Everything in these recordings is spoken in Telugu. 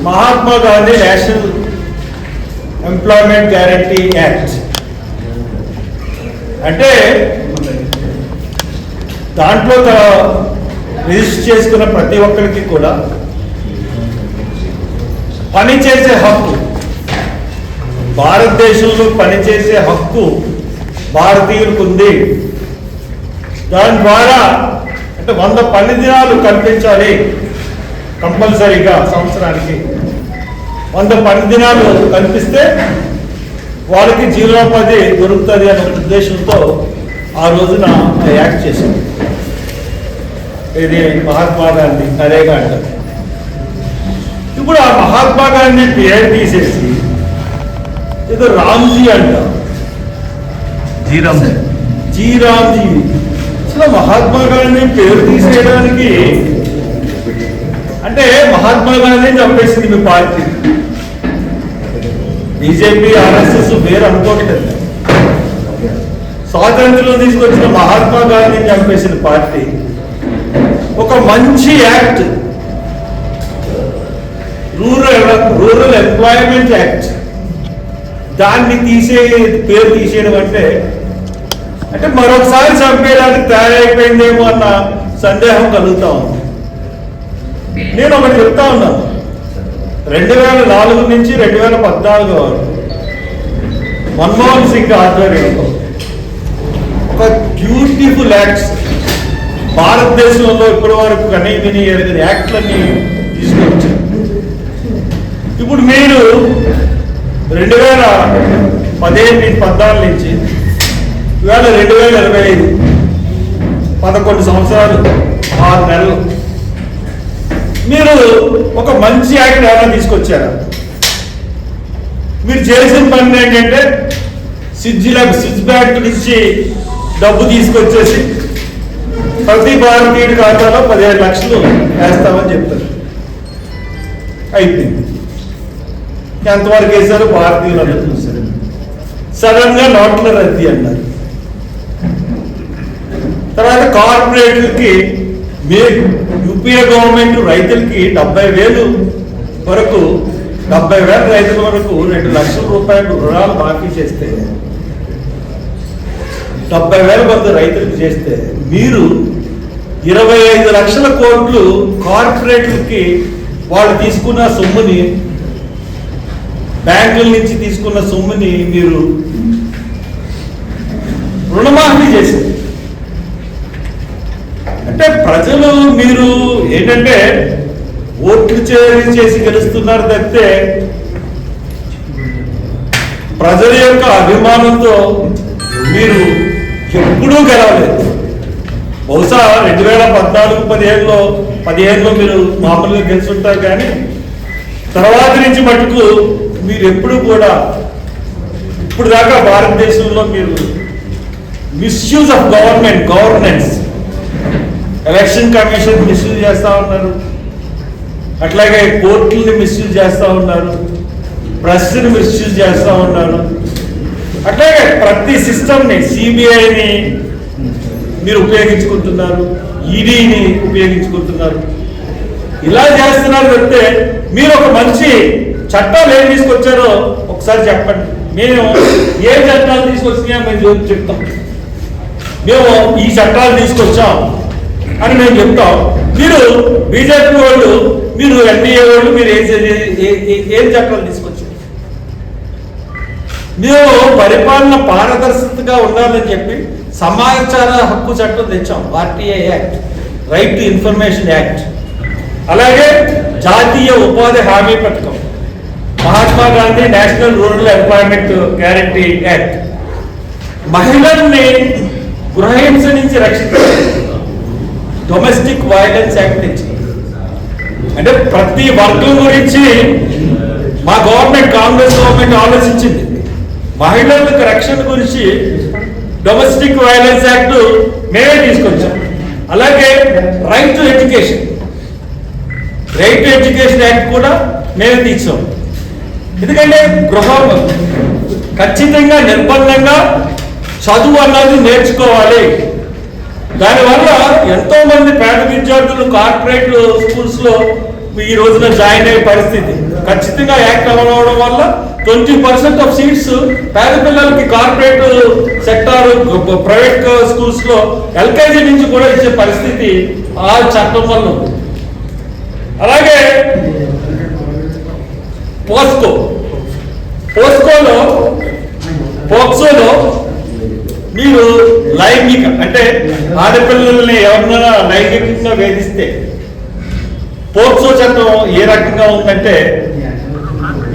Mahatma Gandhi national employment guarantee act అంటే దాంట్లో రిజిస్టర్ చేసుకున్న ప్రతి ఒక్కరికి కూడా పనిచేసే హక్కు, భారతదేశంలో పనిచేసే హక్కు భారతీయులకు ఉంది. దాని ద్వారా అంటే 100 పని దినాలు కల్పించాలి కంపల్సరీగా. సంవత్సరానికి 100 పని దినాలు కల్పిస్తే వాళ్ళకి జీవనోపాధి దొరుకుతుంది అనే ఉద్దేశంతో ఆ రోజున యాక్ట్ చేశారు. ఇది మహాత్మా గాంధీ నరేగా అంటారు. ఇప్పుడు ఆ మహాత్మా గాంధీ పేరు తీసేసి ఏదో రామ్జీ అంటారు, జీరామ్జీ. అసలు మహాత్మా గాంధీ పేరు తీసేయడానికి అంటే మహాత్మా గాంధీ చంపేసింది మీ పార్టీ. బీజేపీ ఆర్ఎస్ఎస్ వేరు అనుకోవట్లేదు. స్వాతంత్ర్యం తీసుకొచ్చిన మహాత్మా గాంధీని చంపేసిన పార్టీ ఒక మంచి యాక్ట్, రూరల్ ఎంప్లాయ్మెంట్ యాక్ట్, దాన్ని పేరు తీసేయడం అంటే మరొకసారి చంపేయడానికి తయారైపోయిందేమో అన్న సందేహం కలుగుతా ఉంది. నేను ఒకటి చెప్తా ఉన్నాను, 2004 నుంచి 2014 వరకు మన్మోహన్ సింగ్ ఆధ్వర్యంలో ఒక బ్యూటిఫుల్ యాక్ట్స్, భారతదేశంలో ఇప్పటి వరకు కనీవిని ఎరగని యాక్ట్లన్నీ తీసుకొచ్చారు. ఇప్పుడు మీరు 2014 నుంచి ఇవాళ 2025 11 సంవత్సరాలు 6 నెలలు మీరు ఒక మంచి యాక్ట్ ఏమైనా తీసుకొచ్చారా? మీరు చేసిన పని ఏంటంటే స్విచ్ బ్యాంక్ నుంచి డబ్బు తీసుకొచ్చేసి ప్రతి భారతీయుడి ఖాతాలో 15 లక్షలు వేస్తామని చెప్తారు. అయిపోయింది. ఎంతవరకు వేశారు? భారతీయులు అందరూ చూశారు. సడన్ గా నోట్ల రద్దీ అన్నారు. తర్వాత కార్పొరేట్లకి యూపీఏ గవర్నమెంట్ రైతులకి 70,000 వరకు 70,000 రైతుల వరకు 2 లక్షల రూపాయలు రుణాలు మాఫీ చేస్తే 70,000 మంది రైతులకు చేస్తే మీరు 25 లక్షల కోట్లు కార్పొరేట్లకి వాళ్ళు తీసుకున్న సొమ్ముని, బ్యాంకుల నుంచి తీసుకున్న సొమ్ముని మీరు రుణమాఫీ చేశారు. అంటే ప్రజలు మీరు ఏంటంటే ఓట్లు చేసి గెలుస్తున్నారు తప్పితే ప్రజల యొక్క అభిమానంతో మీరు ఎప్పుడూ గెలవలేదు. బహుశా 2014-15లో మీరు మామూలుగా గెలుచుంటారు, కానీ తర్వాత నుంచి మటుకు మీరు ఎప్పుడు కూడా ఇప్పుడు దాకా భారతదేశంలో మీరు misuse of governance, election commission misuse చేస్తూ ఉన్నారు, అట్లాగే కోర్టుల్ని మిస్యూజ్ చేస్తూ ఉన్నారు, ప్రెస్ని మిస్యూజ్ చేస్తూ ఉన్నారు, అట్లాగే ప్రతి సిస్టమ్ని, సిబిఐని మీరు ఉపయోగించుకుంటున్నారు, ఈడీని ఉపయోగించుకుంటున్నారు. ఇలా చేస్తున్నారు తప్పితే మీరు ఒక మంచి చట్టాలు ఏం తీసుకొచ్చారో ఒకసారి చెప్పండి. మేము ఏ చట్టాలు తీసుకొచ్చినా మేము చెప్తాం. మేము ఈ చట్టాలు తీసుకొచ్చాం అని మేము చెప్తాం. మీరు బీజేపీ వాళ్ళు, మీరు ఎన్డీఏ వాళ్ళు, మీరు ఏం చట్టాలు తీసుకొచ్చారు? మేము పరిపాలన పారదర్శకతగా ఉండాలని చెప్పి సమాచార హక్కు చట్టం తెచ్చాం, RTI act, right to information act. అలాగే జాతీయ ఉపాధి హామీ పథకం, Mahatma Gandhi national rural employment guarantee act, మహిళల్ని గృహహింస నుంచి రక్షించారు, డొమెస్టిక్ వైలెన్స్ యాక్ట్ నుంచి. అంటే ప్రతి వర్గం గురించి మా గవర్నమెంట్, కాంగ్రెస్ గవర్నమెంట్ ఆలోచించింది. మహిళలకు రక్షణ గురించి డొమెస్టిక్ వైలెన్స్ యాక్ట్ మేమే తీసుకొచ్చాం. అలాగే రైట్ టు ఎడ్యుకేషన్ యాక్ట్ కూడా మేమే తీసాం. ఎందుకంటే గృహం ఖచ్చితంగా నిర్బంధంగా చదువు అన్నది నేర్చుకోవాలి. దానివల్ల ఎంతో మంది పేద విద్యార్థులు కార్పొరేట్ స్కూల్స్ లో ఈ రోజున జాయిన్ అయ్యే పరిస్థితి. ఖచ్చితంగా యాక్ట్ అవ్వడం వల్ల 20% ఆఫ్ సీట్స్ పేద పిల్లలకి కార్పొరేట్ సెక్టార్ ప్రైవేట్ స్కూల్స్ లో ఎల్కేజీ నుంచి కూడా ఇచ్చే పరిస్థితి ఆ చట్టం వల్ల ఉంది. అలాగే పోక్సోలో మీరు లైంగిక అంటే ఆడపిల్లల్ని ఎవరినైనా లైంగికంగా వేధిస్తే పోక్సో చట్టం ఏ రకంగా ఉందంటే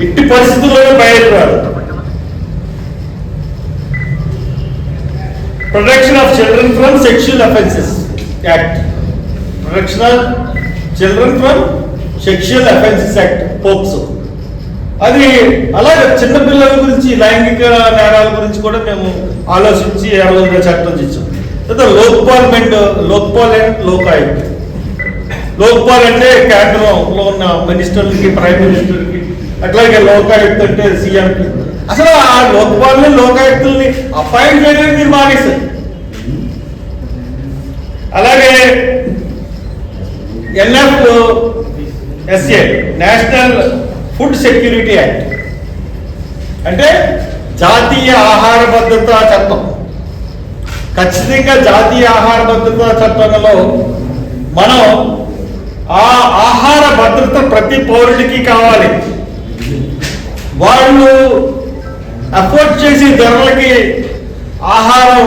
ఇట్టి పరిస్థితుల్లోనే బయటకు రాదు. Protection of children from sexual offences act, protection of children from sexual offences act POCSO. అది అలాగే చిన్నపిల్లల గురించి లైంగిక నేరాల గురించి కూడా మేము ఆలోచించి ఏడవ చట్టం చేసాం. తర్వాత లోక్పాల్ అండ్ లోకాయుక్త. లోక్పాల్ అంటే కేంద్రంలో ఉన్న మినిస్టర్లకి, ప్రైమ్ మినిస్టర్కి, అట్లాగే లోకాయుక్త అంటే సీఎంకి. అసలు ఆ లోక్పాల్ని లోకాయుక్తుల్ని అపాయింట్ చేయడానికి మీరు మానేశారు. అలాగే NFSA national food security act అంటే జాతీయ ఆహార భద్రతా చట్టం. ఖచ్చితంగా జాతీయ ఆహార భద్రతా చట్టంలో మనం ఆ ఆహార భద్రత ప్రతి పౌరుడికి కావాలి. వాళ్ళు అఫోర్డ్ చేసే ధరలకి ఆహారం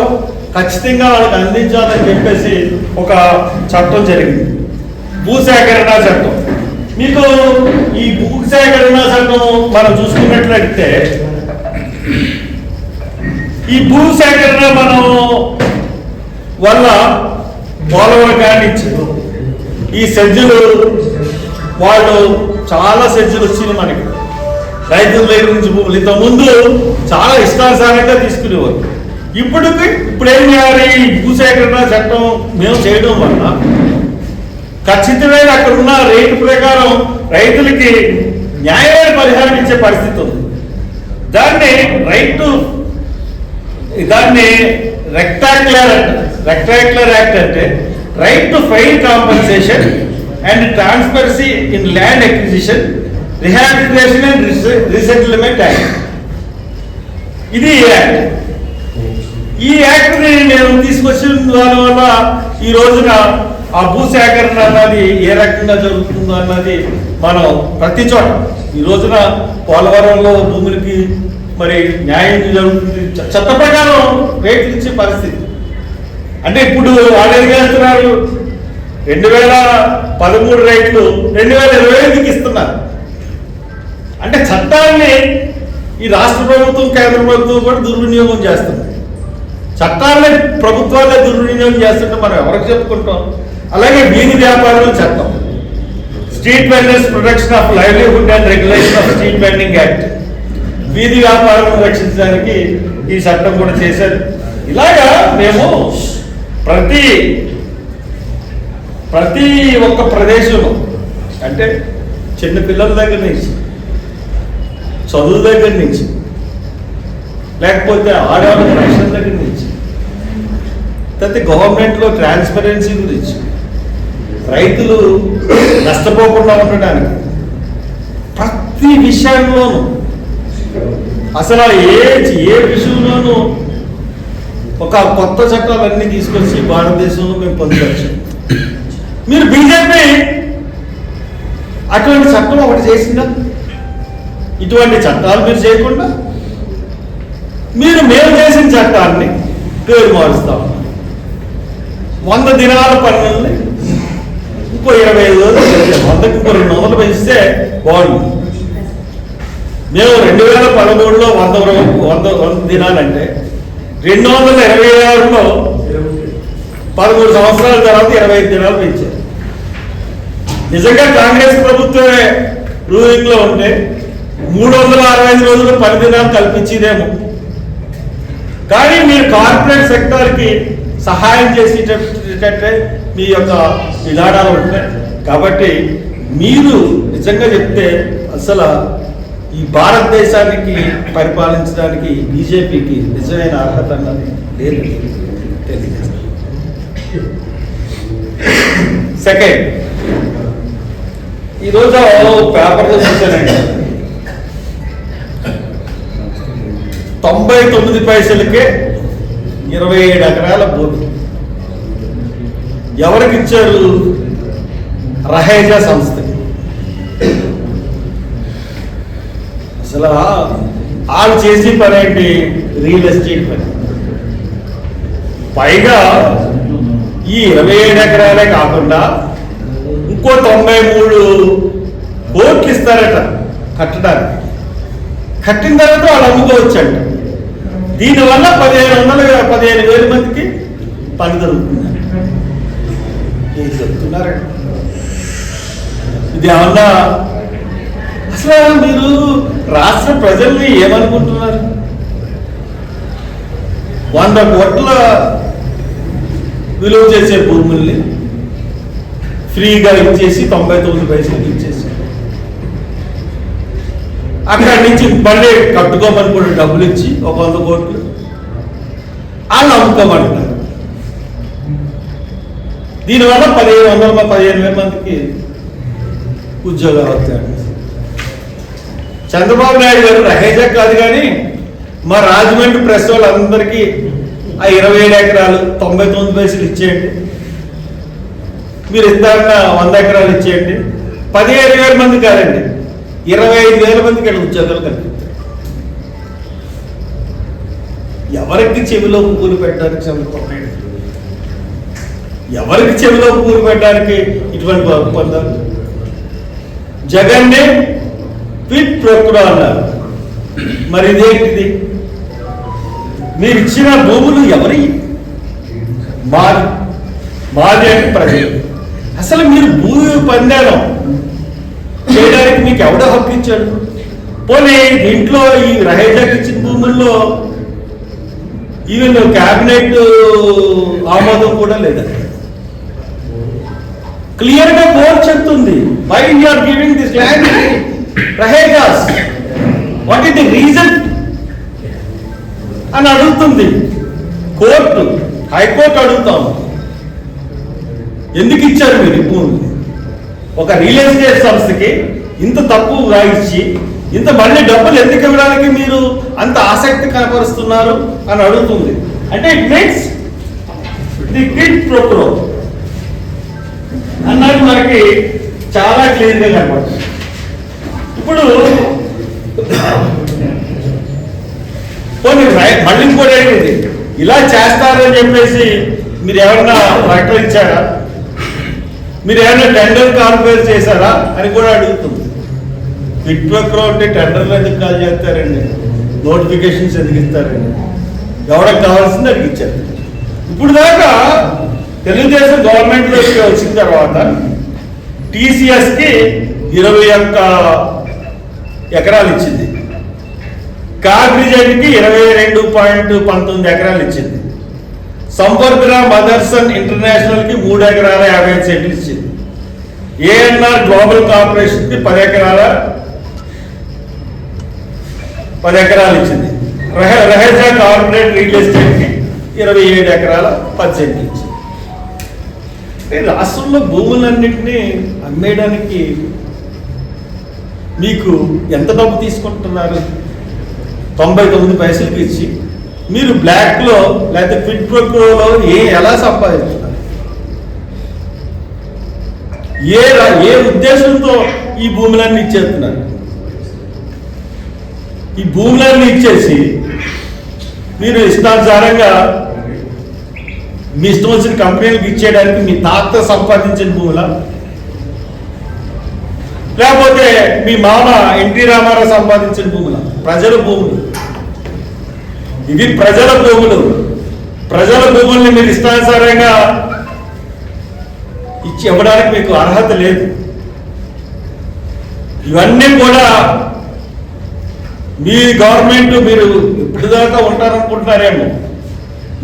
ఖచ్చితంగా వాళ్ళకి అందించాలని చెప్పేసి ఒక చట్టం జరిగింది. భూసేకరణ చట్టం. మీకు ఈ భూసేకరణ చట్టం మనం చూసుకున్నట్లయితే ఈ భూసేకరణ మనం వల్ల పోలవరం కానిచ్చి ఈ సజ్జలు వాళ్ళు చాలా సజ్జలు వచ్చినాయి మనకి రైతుల దగ్గర నుంచి భూములు. ఇంతకుముందు చాలా ఇష్టానుసారంగా తీసుకునేవారు. ఇప్పుడు ఏం చేయాలి? ఈ భూసేకరణ చట్టం మేము చేయడం వల్ల ఖచ్చితమైన అక్కడ ఉన్న రేటు ప్రకారం రైతులకి న్యాయమైన పరిహారం ఇచ్చే పరిస్థితి ఉంది. దాన్ని రెక్టాక్యులర్ యాక్ట్ అంటే right to fair compensation and transparency in land acquisition, rehabilitation and resettlement act. ఇది యాక్ట్. ఈ యాక్ట్ ని నేను తీసుకొచ్చిన దానివల్ల ఈ రోజున ఆ భూసేకరణ అన్నది ఏ రకంగా జరుగుతుందో అన్నది మనం ప్రతి చోట ఈ రోజున పోలవరంలో భూములకి మరి న్యాయం జరుగుతుంది. చట్ట ప్రకారం రేట్లు ఇచ్చే పరిస్థితి. అంటే ఇప్పుడు వాళ్ళు ఏం చేస్తున్నారు? 2013 రేట్లు 2025కి ఇస్తున్నారు. అంటే చట్టాన్ని ఈ రాష్ట్ర ప్రభుత్వం, కేంద్ర ప్రభుత్వం కూడా దుర్వినియోగం చేస్తుంది. చట్టాన్ని ప్రభుత్వాలే దుర్వినియోగం చేస్తుంటే మనం ఎవరికి చెప్పుకుంటాం? అలాగే వీధి వ్యాపారుల చట్టం, street vendors protection of livelihood and regulation of street vending act, వీధి వ్యాపారాలను రక్షించడానికి ఈ చట్టం కూడా చేశారు. ఇలాగా మేము ప్రతి ఒక్క ప్రదేశంలో అంటే చిన్న పిల్లల దగ్గర నుంచి, చదువు దగ్గర నుంచి, లేకపోతే ఆడవాళ్ళ రక్షణ దగ్గర నుంచి, తర్వాత గవర్నమెంట్లో ట్రాన్స్పరెన్సీ గురించి, రైతులు నష్టపోకుండా ఉండడానికి ప్రతి విషయంలోనూ అసలు ఏ విషయంలోనూ ఒక కొత్త చట్టాలన్నీ తీసుకొచ్చి భారతదేశంలో మేము పొందవచ్చు. మీరు బీజేపీ అటువంటి చట్టం ఒకటి చేసిందా? ఇటువంటి చట్టాలు మీరు చేయకుండా మేము చేసిన చట్టాన్ని పేరు మారుస్తాం. 100 దినాల పన్నుల్ని ఇంకో 25 రోజులు 100కి ఇంకో 200 పెంచితే బాగుంది. మేము 2013లో 100 దినాలంటే 226లో 13 సంవత్సరాల తర్వాత 25 దినాలు పెంచారు. నిజంగా కాంగ్రెస్ ప్రభుత్వమే రూలింగ్ లో ఉంటే 365 రోజులు 10 దినాలు కల్పించేదేమో. కానీ మీరు కార్పొరేట్ సెక్టార్కి సహాయం చేసేటట్టే మీ యొక్క విధానాలు ఉంటాయి. కాబట్టి మీరు నిజంగా చెప్తే అసలు ఈ భారతదేశానికి పరిపాలించడానికి బీజేపీకి నిజమైన అర్హత అన్నది లేదు తెలియజేస్తాను. సెకండ్, ఈరోజు పేపర్లో చూశానండి, 99 పైసలకే 27 ఎకరాల భూమి ఎవరికి ఇచ్చారు? రహేజా సంస్థకి. అసలు వాళ్ళు చేసే పని ఏంటి? రియల్ ఎస్టేట్ పని. పైగా ఈ 27 ఎకరాలే కాకుండా ఇంకో 93 కోట్లు ఇస్తారట కట్టడానికి. కట్టిన తర్వాత వాళ్ళు అమ్ముకోవచ్చంట. దీనివల్ల 15,000 మందికి పని దొరుకుతుంది. ఏం చెప్తున్నారండి? ఇది ఏమన్నా అసలు మీరు రాష్ట్ర ప్రజల్ని ఏమనుకుంటున్నారు? 100 కోట్ల విలువ చేసే భూముల్ని ఫ్రీగా ఇచ్చేసి 99 పైసలకి ఇచ్చేసి అక్కడి నుంచి మళ్ళీ కట్టుకోమని కూడా డబ్బులు ఇచ్చి ఒక 100 కోట్లు వాళ్ళు అమ్ముకోమంటున్నారు. దీనివల్ల 15,000 మందికి ఉద్యోగాలు వస్తాయి. చంద్రబాబు నాయుడు గారు రహేజా కాదు కానీ మా రాజమండ్రి ప్రెస్ వాళ్ళందరికీ ఆ 27 ఎకరాలు 99 పైసలు ఇచ్చేయండి, మీరు ఇస్తారన్న 100 ఎకరాలు ఇచ్చేయండి. 15,000 మంది కాదండి, 25,000 మందికి ఇక్కడ ఉద్యోగాలు కల్పిస్తారు. ఎవరికి చెవిలో పువ్వులు పెట్టడానికి చంద్రబాబు నాయుడు, ఎవరికి చెవిలో పువ్వులు పెట్టడానికి ఇటువంటి ఒప్పందాలు? జగన్నే క్విడ్ ప్రొక్రో అన్నారు. మరి ఇదేంటిది? మీరు ఇచ్చిన భూములు ఎవరి? మాది అంటే ప్రజలు. అసలు మీరు భూమి పందాలం చేయడానికి మీకు ఎవడో హక్కు ఇచ్చాడు? పోనీ దీంట్లో ఈ రహేజాకి ఇచ్చిన భూముల్లో ఈవెన్ క్యాబినెట్ ఆమోదం కూడా లేదా? క్లియర్ గా బోర్డు చెప్తుంది, why you are giving this land Rahejas, what is the reason అని అడుగుతుంది కోర్టు. హైకోర్టు అడుగుతాం, ఎందుకు ఇచ్చారు మీరు భూమి? ఒక రియల్ ఎస్టేట్ సంస్థకి ఇంత తక్కువగా ఇచ్చి ఇంత మళ్ళీ డబ్బులు ఎందుకు ఇవ్వడానికి మీరు అంత ఆసక్తి కనపరుస్తున్నారు అని అడుగుతుంది. అంటే it makes the quid pro అన్నది మనకి చాలా క్లియర్గా కనపడుతుంది. ఇప్పుడు మళ్ళీ కూడా ఏంటి, ఇలా చేస్తారని చెప్పేసి మీరు ఎవరన్నా ప్రకటించారా? మీరు ఏమైనా టెండర్ కాన్ఫరెన్స్ చేశారా అని కూడా అడుగుతుంది. క్విడ్ ప్రో అంటే టెండర్లు ఎందుకు కాల్ చేస్తారండి? నోటిఫికేషన్స్ ఎందుకు ఇస్తారండి? ఎవరికి కావాల్సింది అడిగి ఇచ్చారు. ఇప్పుడు దాకా తెలుగుదేశం గవర్నమెంట్లోకి వచ్చిన తర్వాత టీసీఎస్కి 21 ఎకరాలు ఇచ్చింది, కాగ్రిజెంట్కి 22.19 ఎకరాలు ఇచ్చింది, సంపర్క మదర్సన్ ఇంటర్నేషనల్కి 3 ఎకరాల 55 సెంట్లు ఇచ్చింది, ఏఎన్ఆర్ గ్లోబల్ కార్పొరేషన్కి 10 ఎకరాలు ఇచ్చింది, రహేజా కార్పొరేట్ రియల్ ఎస్టేట్కి 27 ఎకరాల 10 సెంట్లు ఇచ్చింది. రాష్ట్రంలో భూములన్నింటినీ అమ్మేయడానికి మీకు ఎంత డబ్బు తీసుకుంటున్నారు? 99 పైసలకి ఇచ్చి మీరు బ్లాక్లో లేకపోతే క్విడ్ ప్రొక్రోలో ఎలా సంపాదిస్తున్నారు? ఏ ఉద్దేశంతో ఈ భూములన్నీ ఇచ్చేస్తున్నారు? ఈ భూములన్నీ ఇచ్చేసి మీరు ఇష్టానుసారంగా మీ ఇష్టం వచ్చిన కంపెనీలకు ఇచ్చేయడానికి మీ తాత సంపాదించిన భూముల, లేకపోతే మీ మామ ఎన్టీ రామారావు సంపాదించిన భూముల? ప్రజల భూములు ఇవి, ప్రజల భూములు. ప్రజల భూముల్ని మీరు ఇష్టానుసారంగా ఇచ్చి ఇవ్వడానికి మీకు అర్హత లేదు. ఇవన్నీ కూడా మీ గవర్నమెంట్, మీరు ఇప్పటిదాకా ఉంటారనుకుంటున్నారేమో,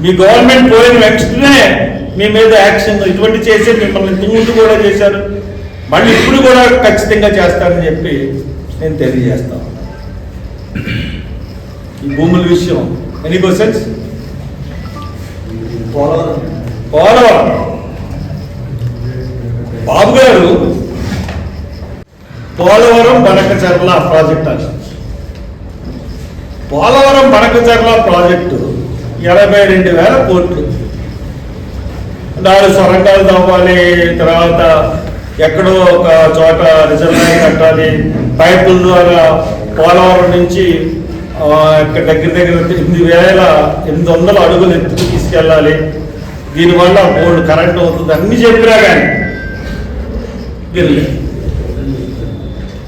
మీ గవర్నమెంట్ పోయిన వెంటనే మీ మీద యాక్షన్ ఇటువంటి చేసి మిమ్మల్ని తుమ్ముడు కూడా చేశారు. మళ్ళీ ఇప్పుడు కూడా ఖచ్చితంగా చేస్తారని చెప్పి నేను తెలియజేస్తాను. ఈ భూముల విషయం ఎనీ క్వశ్చన్స్? పోలవరం బాబు గారు పోలవరం బనకచర్ల ప్రాజెక్ట్ అంట. పోలవరం బనకచర్ల ప్రాజెక్టు 82,000 కోట్లు. 4 సొరంగాలు తవ్వాలి, తర్వాత ఎక్కడో ఒక చోట రిజర్వాయర్ కట్టాలి, పైపుల ద్వారా పోలవరం నుంచి దగ్గర 8,800 అడుగులు ఎత్తుకు తీసుకెళ్ళాలి, దీనివల్ల బోర్డు కరెంట్ అవుతుంది అన్ని చెప్పినా కానీ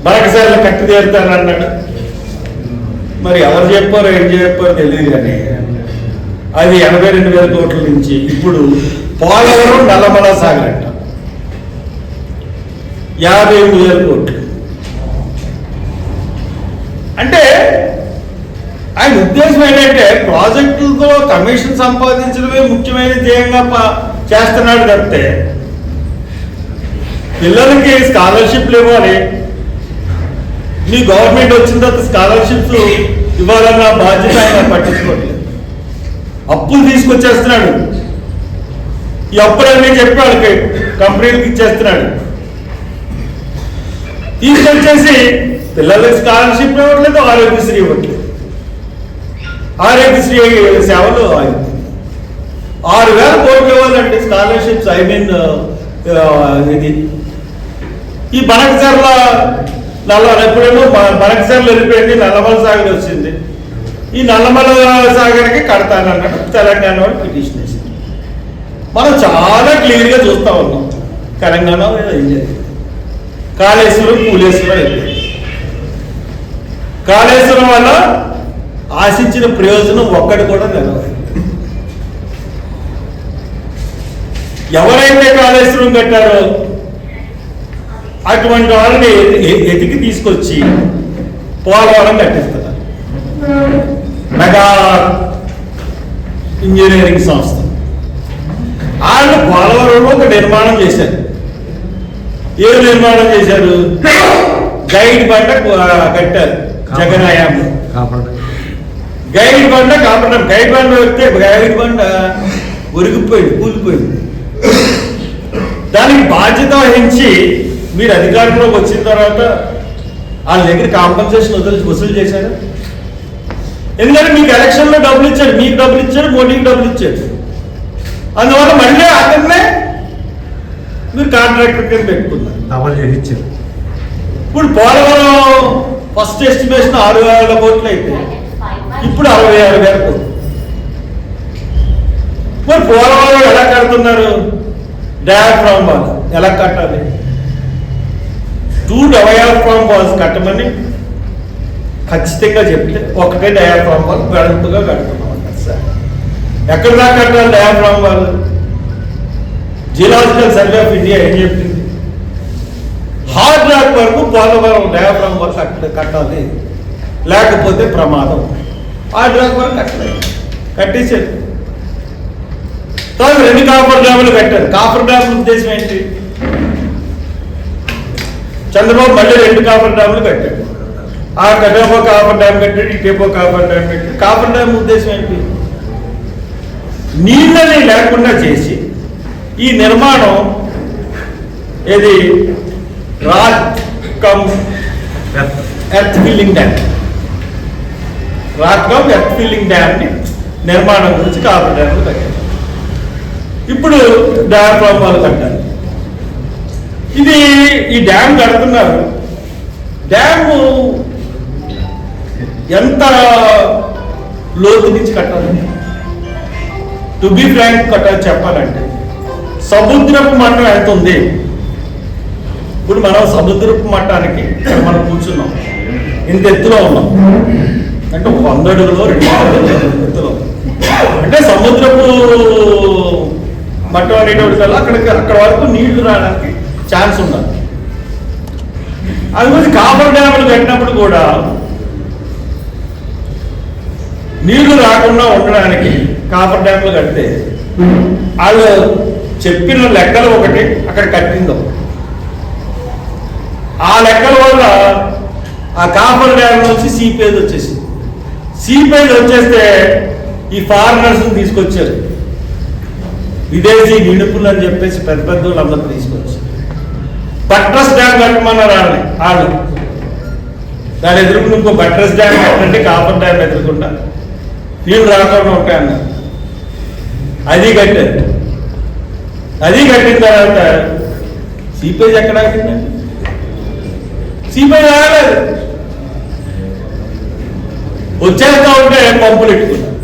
బనకచర్ల కట్టి తీరుతానన్నాడు. మరి ఎవరు చెప్పారో ఏం చెప్పారో తెలియదు కానీ అది 82,000 కోట్ల నుంచి ఇప్పుడు పోలవరం నల్లమల సాగర్ అంట 58,000 కోట్లు. అంటే ఆయన ఉద్దేశం ఏంటంటే ప్రాజెక్టులతో కమిషన్ సంపాదించడమే ముఖ్యమైన ధ్యేయంగా చేస్తున్నాడు తప్పితే పిల్లలకి స్కాలర్షిప్లు ఇవ్వాలి, మీ గవర్నమెంట్ వచ్చిన తర్వాత స్కాలర్షిప్స్ ఇవ్వాలన్న బాధ్యత ఆయన పట్టించుకోవట్లేదు. అప్పులు తీసుకొచ్చేస్తున్నాడు, ఈ అప్పులన్నీ చెప్పి వాళ్ళకి కంపెనీలకు ఇచ్చేస్తున్నాడు. తీసుకొచ్చేసి పిల్లలకి స్కాలర్షిప్ ఇవ్వట్లేదు, ఆరోగ్యశ్రీ ఇవ్వట్లేదు. ఆరోగ్యశ్రీ సేవలు 6,000 కోట్లు ఇవ్వాలండి స్కాలర్షిప్స్. ఇది ఈ బనకచర్ల ఎప్పుడేమో బనకచర్ల వెళ్ళిపోయింది, నల్లమల సాగర్ వచ్చింది. ఈ నల్లమల సాగర్కి కడతానన్నాడు తెలంగాణ వాళ్ళు పిటిషన్ వేసింది. మనం చాలా క్లియర్గా చూస్తా ఉన్నాం తెలంగాణ ఏం జరిగింది. కాళేశ్వరం పూలేశ్వరం వెళ్ళింది. కాళేశ్వరం వల్ల ఆశించిన ప్రయోజనం ఒక్కటి కూడా నిలవలేదు. ఎవరైతే కాళేశ్వరం కట్టారో అటువంటి వాళ్ళని ఎతికి తీసుకొచ్చి పోలవరం కట్టిస్తున్నారు. మెగా ఇంజనీరింగ్ సంస్థ వాళ్ళు పోలవరంలో ఒక నిర్మాణం చేశారు. ఏ నిర్మాణం చేశారు? గైడ్ బండ కట్టారు. జగన్ హయాంలో గైడ్ బండ కాపాడం. గైడ్ బండ వస్తే గైడ్ బండ ఒరిగిపోయింది, కూలిపోయింది. దానికి బాధ్యత వహించి మీరు అధికారంలోకి వచ్చిన తర్వాత వాళ్ళ దగ్గర కాంపన్సేషన్ వసూలు చేశారు. ఎందుకంటే మీకు ఎలక్షన్లో డబ్బులు ఇచ్చాడు, మీకు డబ్బులు ఇచ్చాడు, మోడీకి డబ్బులు ఇచ్చాడు. అందువల్ల మళ్ళీ అతన్నే మీరు కాంట్రాక్టర్ కింద పెట్టుకున్నారు, అమలు చేసి ఇచ్చారు. ఇప్పుడు పోలవరం ఫస్ట్ ఎస్టిమేషన్ 6,000 కోట్లు అయితే ఇప్పుడు 66,000 కోట్లు. మరి పోలవరం ఎలా కడుతున్నారు? డయాఫ్రామ్ వాల్ ఎలా కట్టాలి? 2 డయాఫ్రామ్ వాల్స్ కట్టమని ఖచ్చితంగా చెప్తే ఒకటే డయాఫ్రామ్ వాల్ వెడల్పుగా కడుతున్నాం సార్. ఎక్కడ దాకా కట్టాలి diaphragm wall? Geological survey of India ఏం చెప్పింది? హార్డ్ రాక్ వరకు పోలవరం డయాఫ్రామ్ వాల్ కట్టాలి, లేకపోతే ప్రమాదం. హార్డ్ రాక్ వరకు కట్టలేదు, కట్టేశారు. తర్వాత 2 కాపర్ డ్యాములు కట్టారు. కాపర్ డ్యాముల ఉద్దేశం ఏంటి? చంద్రబాబు మళ్ళీ 2 కాపర్ డ్యాములు కట్టాడు. ఆ కటేపో కాపర్ డ్యామ్ కట్టాడు, ఇటేపో కాపర్ డ్యామ్ కట్టాడు. కాపర్ డ్యామ్ ఉద్దేశం ఏంటి? నీళ్ళని లేకుండా చేసి ఈ నిర్మాణం ఏది rock come earth filling dam, rock come earth filling dam ని నిర్మాణం గురించి కాపర్ డ్యామ్లు కట్టారు. ఇప్పుడు డయాఫ్రామ్ వాల్ కట్టాలి. ఇది ఈ డ్యామ్ కడుతున్నారు. డ్యాము ఎంత లోతు నుంచి కట్టాలి? టు బి ఫ్రాంక్ కట్టాలి చెప్పాలంటే సముద్రపు మట్టం ఎంత ఉంది? ఇప్పుడు మనం సముద్రపు మట్టానికి మనం కూర్చున్నాం, ఇంత ఎత్తులో ఉన్నాం. అంటే 100 అడుగులో 200 అడుగులో ఎత్తులో. అంటే సముద్రపు మట్టం అనేటోడికల్లా అక్కడ వరకు నీళ్లు రావడానికి ఛాన్స్ ఉన్నది. అది గురించి కాపర్ డ్యాములు కట్టినప్పుడు కూడా నీళ్లు రాకుండా ఉండడానికి కాపర్ డ్యాములు కడితే వాళ్ళు చెప్పిన లెక్కలు ఒకటి, అక్కడ కట్టిందో ఆ లెక్కల వల్ల ఆ కాపర్ డ్యామ్ నుంచి సీపేజ్ వచ్చేసింది. సీపేజ్ వచ్చేస్తే ఈ ఫారినర్స్ తీసుకొచ్చారు, విదేశీ నిడుపులు అని చెప్పేసి పెద్ద వాళ్ళందరూ తీసుకొచ్చారు. బట్రస్ డ్యామ్ కట్టమన్నారు వాళ్ళు. దాని ఎదురుకుండా ఇంకో బట్రస్ డ్యామ్ కట్టండి, కాపర్ డ్యామ్ ఎదురుకుండా నీళ్ళు రాకుండా ఉంటాయన్నారు. అది కట్టారు. అది కట్టిన తర్వాత సీపేజ్ ఎక్కడ ఆగిందండి? సీపేజ్ ఆగలేదు. వచ్చేస్తా ఉంటే పంపులు పెట్టుకున్నారు.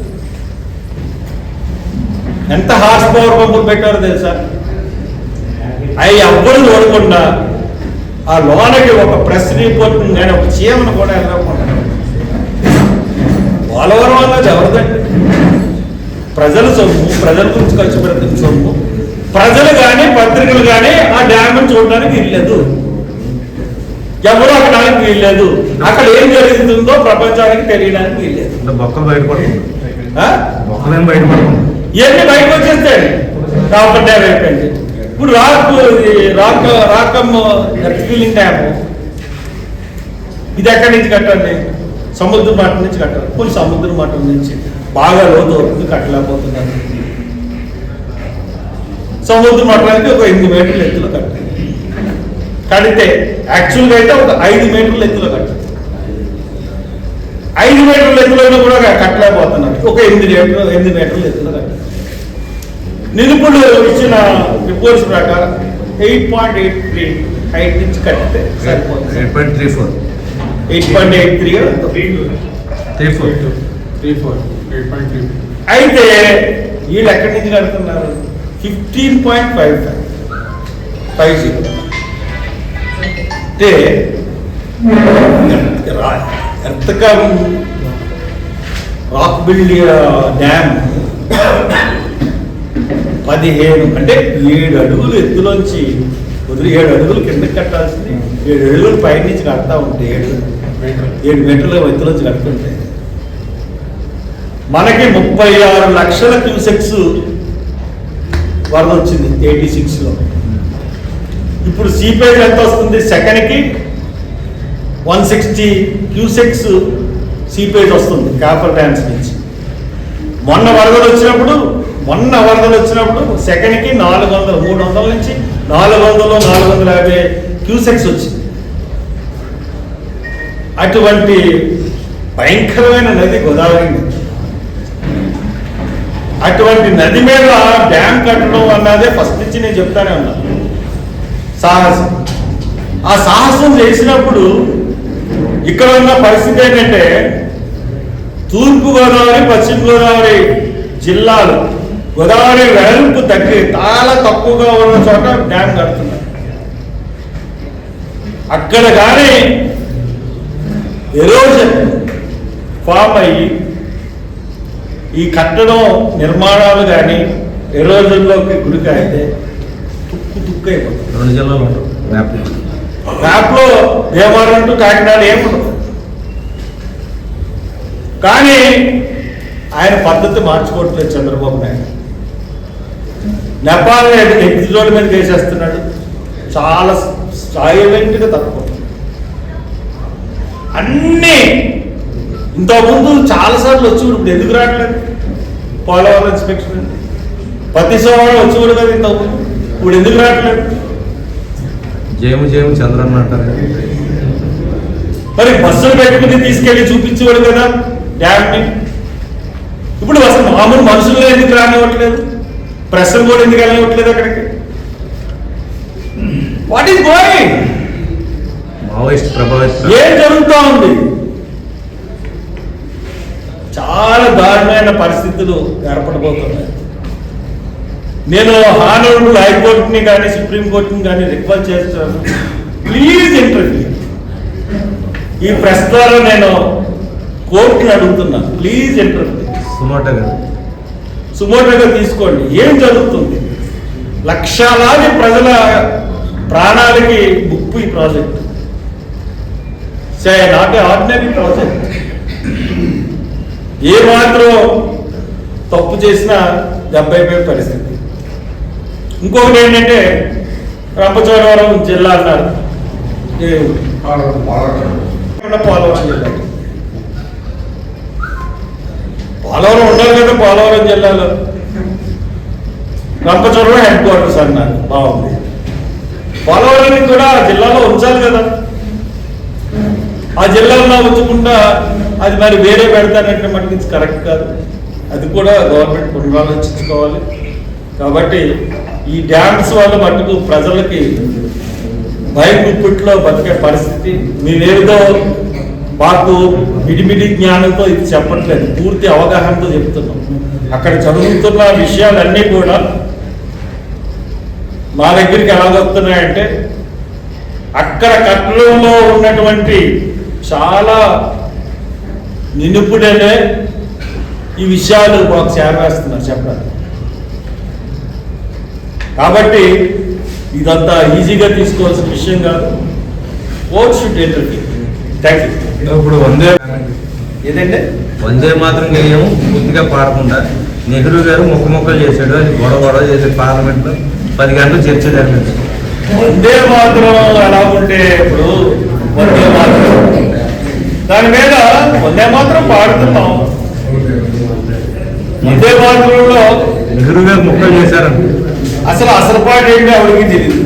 ఎంత హార్స్ పవర్ పంపులు పెట్టారో తెలుసా? అవి ఎవ్వరు చూడకుండా ఆ లోనకి ఒక ప్రెస్ రిపోర్ట్ కానీ ఒక చీమను కూడా వెళ్ళకుండా పోలవరం అన్నది ఎవరిదండి? ప్రజల సొమ్ము, ప్రజల గురించి ఖర్చు పెడుతున్న సొమ్ము. ప్రజలు కానీ పత్రికలు కానీ ఆ డ్యామ్ చూడడానికి వీల్లేదు, ఎవరు అక్కడానికి వీల్లేదు, అక్కడ ఏం జరుగుతుందో ప్రపంచానికి తెలియడానికి వీల్లేదు. ఇవన్నీ బయటకు వచ్చేస్తాయి. కాపర్ డ్యామ్ అయిపోయింది. ఇప్పుడు రాకమ్ ఎర్త్ ఫీలింగ్ డ్యామ్ ఇది ఎక్కడి నుంచి కట్టండి? సముద్ర మట్టం నుంచి కట్టాలి. కొన్ని సముద్ర మట్టం నుంచి బాగా లోతు వరకు కట్టలేకపోతున్నారు. సముద్ర మట్టానికి ఒక 8 మీటర్ల ఎత్తులో కట్టాలి. కడితే యాక్చువల్గా అయితే ఒక 5 మీటర్ల ఎత్తులో కట్టాలి. 5 మీటర్ల ఎత్తులో కూడా కట్టలేకపోతున్నారు. ఒక 8 మీటర్ల ఎత్తులో కట్టాలి. నిలుపులు ఇచ్చిన రిపోర్ట్స్ ప్రకారం 8.83 హైట్ నుంచి కట్టితే సరిపోతుంది. 8.34 అయితే వీళ్ళు ఎక్కడి నుంచి కడుతున్నారు? 15.50 అంటే ఎర్తకం రాక్ బిల్డ్ డ్యామ్ 15 అంటే 7 అడుగులు ఎత్తులోంచి 7 అడుగులు కిందకి కట్టాల్సింది 7 అడుగులు పై నుంచి కడతా ఉంటే 7 మీటర్ల ఎత్తులోంచి కడుతుంటే మనకి 36 లక్షల క్యూసెక్స్ వరద వచ్చింది 86లో. ఇప్పుడు సీపేజ్ ఎంత వస్తుంది? సెకండ్కి 160 క్యూసెక్స్ సీపేజ్ వస్తుంది కాపర్ డ్యామ్స్ నుంచి. మొన్న వరదలు వచ్చినప్పుడు సెకండ్కి 400 300 నుంచి 450 క్యూసెక్స్ వచ్చింది. అటువంటి భయంకరమైన నది గోదావరి నది. అటువంటి నది మీద డ్యామ్ కట్టడం అన్నదే ఫస్ట్ నుంచి నేను చెప్తానే ఉన్నా సాహసం. ఆ సాహసం చేసినప్పుడు ఇక్కడ ఉన్న పరిస్థితి ఏంటంటే తూర్పుగోదావరి పశ్చిమ గోదావరి జిల్లాలు గోదావరి వెడల్పు చాలా తక్కువగా ఉన్న చోట డ్యామ్ కడుతున్నారు. అక్కడ కానీ ఎరోజన్ ఫామ్ అయ్యి ఈ కట్టడం నిర్మాణాలు కానీ ఎరోజన్లోకి గుడికి అయితే తుక్కు అయిపోతుంది. 2 జిల్లాలు మ్యాప్లో దేవాలయం అంటూ కాకినాడ ఏముండదు. కానీ ఆయన పద్ధతి మార్చుకోవట్లేదు చంద్రబాబు నాయుడు. నేపాల్ ఎగ్జిట్ మీద వేసేస్తున్నాడు. చాలా సైలెంట్గా తక్కువ అన్నీ. ఇంతకుముందు చాలాసార్లు వచ్చి ఇప్పుడు ఎందుకు రావట్లేదు? పోలవరం ఇన్స్పెక్షన్ ప్రతి సోమవారం వచ్చి కూడా కదా ఇంతకుముందు, ఇప్పుడు ఎందుకు రావట్లేదు? జయము చంద్రన్న అంటారు. మరి బస్సులు పెట్టుకుని తీసుకెళ్లి చూపించేవాడు కదా డ్యామ్ని. ఇప్పుడు అసలు మామూలు మనుషులు ఎందుకు రానివ్వట్లేదు? ప్రెస్లు కూడా ఎందుకు వెళ్ళనివ్వట్లేదు అక్కడికి? What is going? మావోయిస్ట్ ప్రభావిత ఏం జరుగుతూ ఉంది? చాలా దారుణమైన పరిస్థితులు ఏర్పడబోతున్నాయి. నేను హానరబుల్ హైకోర్టుని కానీ సుప్రీంకోర్టుని కానీ రిక్వెస్ట్ చేస్తున్నాను, ప్లీజ్ ఇంటర్వ్యూ. ఈ ప్రెస్ ద్వారా నేను కోర్టుని అడుగుతున్నాను, ప్లీజ్ ఇంటర్వ్యూ. సుమోటోగా తీసుకోండి. ఏం జరుగుతుంది? లక్షలాది ప్రజల ప్రాణాలకి ముప్పు ఈ project. Not a ordinary project. ఏ మాత్రం తప్పు చేసినా దెబ్బైపోయే పరిస్థితి. ఇంకొకటి ఏంటంటే రంపచోడవరం జిల్లా అన్నారు, పోలవరం జిల్లా. పోలవరం ఉండాలి కదా పోలవరం జిల్లాలో. రంపచోడవరం హెడ్ క్వార్టర్స్ అన్నారు, బాగుంది. పోలవరాన్ని కూడా ఆ జిల్లాలో ఉంచాలి కదా. ఆ జిల్లాలో ఉంచకుండా అది మరి వేరే పెడతానంటే మనకి కరెక్ట్ కాదు. అది కూడా గవర్నమెంట్ పునరాలోచించుకోవాలి. కాబట్టి ఈ డ్యామ్స్ వల్ల మటుకు ప్రజలకి భయం గుప్పిట్లో బతికే పరిస్థితి. మేమేదో మాకు మిడిమిడి జ్ఞానంతో ఇది చెప్పట్లేదు, పూర్తి అవగాహనతో చెప్తున్నాం. అక్కడ చదువుతున్న విషయాలన్నీ కూడా మా దగ్గరికి ఎలా వస్తున్నాయంటే అక్కడ కట్టడంలో ఉన్నటువంటి చాలా నినుపుడనే ఈ విషయాలు మాకు చేరవేస్తున్నారు చెప్పడానికి. కాబట్టి ఇదంతా ఈజీగా తీసుకోవాల్సిన విషయం కాదు. Vote should enter. Thank you. ఇప్పుడు ఏదంటే వందే మాత్రం గేయం పూర్తిగా పాడకుండా నెహ్రూ గారు మొక్కలు చేశాడు, అది గొడవ చేశాడు పార్లమెంట్లో. 10 గంటలు చర్చ జరిగింది. వందే మాత్రం ఎలా ఉంటే ఇప్పుడు వందే మాత్రం దాని మీద వందే మాత్రం పాడుతున్నాం. వందే మాత్రంలో నెహ్రూ గారు మొక్కలు చేశారంట. అసలు పాట ఏంటి ఆవిడకి తెలియదు.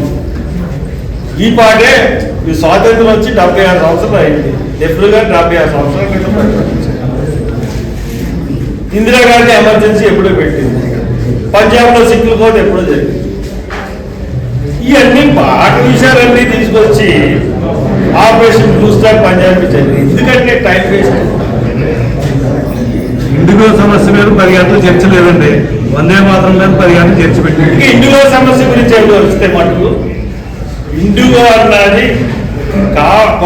ఈ పాటే ఈ స్వాతంత్రం వచ్చి 76 సంవత్సరాలు అయింది. నెహ్రూ గారు 76 సంవత్సరాల క్రితం. ఇందిరాగాంధీ ఎమర్జెన్సీ ఎప్పుడో పెట్టింది. పంజాబ్లో సిక్కుల కోత ఎప్పుడో జరిగింది. ఇవన్నీ పాట విషయాలన్నీ తీసుకొచ్చి ఆపరేషన్ బ్లూ స్టార్ పంజాబ్ జరిగింది. ఎందుకంటే టైం వేస్ట్. ఇండిగో సమస్య మీద 10 గంటలు చర్చ లేదండి. వందే మాత్రం మీద 10 గంటలు చర్చ పెట్టింది. ఇంకా ఇండిగో సమస్య గురించి వస్తే మటుకు ఇండిగో అన్నది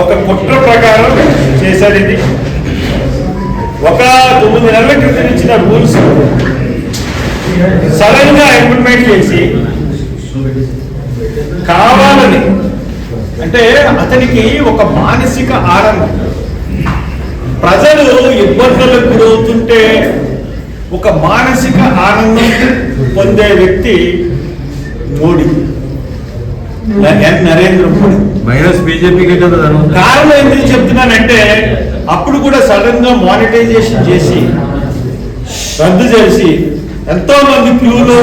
ఒక కుట్ర ప్రకారం చేశారు. ఇది ఒక 9 నెలల క్రితం ఇచ్చిన రూల్స్ సడన్ గా ఇంప్లిమెంట్ చేసి కావాలని, అంటే అతనికి ఒక మానసిక ఆనందం. ప్రజలు ఇబ్బందులకు గురవుతుంటే ఒక మానసిక ఆనందం పొందే వ్యక్తి మోడీ, నరేంద్ర మోడీ. మైనస్ బీజేపీకి కదా. కారణం ఎందుకు చెప్తున్నానంటే అప్పుడు కూడా సడన్ గా మానిటైజేషన్ చేసి రద్దు చేసి ఎంతో మంది క్యూలో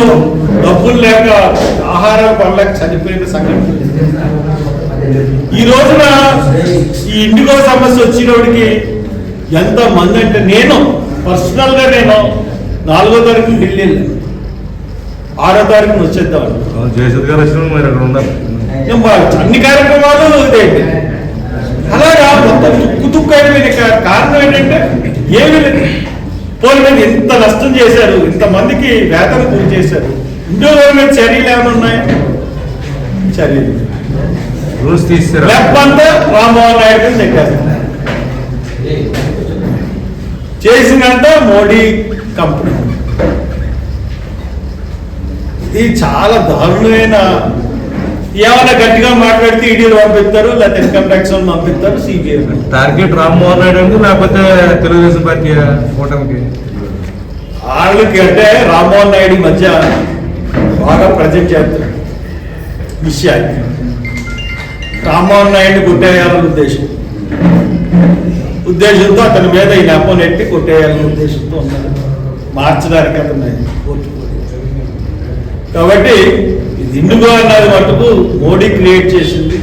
డబ్బులు లేక ఆహారం పడలేక చనిపోయిన సంఘటన. ఈ రోజున ఈ ఇండిగో సమస్య వచ్చినోడికి ఎంత మంది అంటే, నేను పర్సనల్ గా నేను 4వ తారీఖు ఢిల్లీ వెళ్ళాను. 6వ తారీఖున వచ్చేద్దాం. జయశంకర్ గారు వచ్చిన మీరు అక్కడ ఉన్నారు. అన్ని కార్యక్రమాలు ఇదేంటి అలాగా మొత్తం తుక్కు అయిపోయిన కారణం ఏంటంటే ఏమి లేదు. పోనీ మీద ఇంత నష్టం చేశారు, ఇంతమందికి వేతన గురి చేశారు. ఇండియో గవర్నమెంట్ చర్యలు ఏమైనా ఉన్నాయా? చర్యలు రూల్స్ తీస్తారు. లేకపోతే రామ్మోహన్ నాయుడు నెక్కేస్తారు. చేసినంత మోడీ కంపెనీ. ఇది చాలా దారుణమైన. ఏమైనా గట్టిగా మాట్లాడితే ఈడీలు పంపిస్తారు, లేకపోతే ఇన్కమ్ ట్యాక్స్ వాళ్ళు పంపిస్తారు, సిబిఐ. టార్గెట్ రామ్మోహన్ నాయుడు అండి, లేకపోతే తెలుగుదేశం పార్టీ కూటమికి? వాళ్ళకి అంటే రామ్మోహన్ నాయుడు మధ్య బాగా ప్రజెంట్ చేస్తారు విషయాన్ని. రామ్మోహన్ నాయుడిని కొట్టేయాలనే ఉద్దేశంతో అతని మీద ఈ నెపం నెట్టి కొట్టేయాలనే ఉద్దేశంతో ఉన్నారు. మార్చడానికి అతను కాబట్టి ఇండిగో అన్నది మటుకు మోడీ క్రియేట్ చేసింది.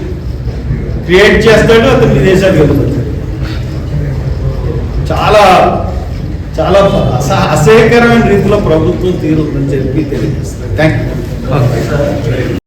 క్రియేట్ చేస్తాడు, అతను విదేశాలకు వెళ్తాడు. చాలా చాలా అసహ్యకరమైన రీతిలో ప్రభుత్వం తీరుందని చెప్పి తెలియజేస్తారు. Thank you.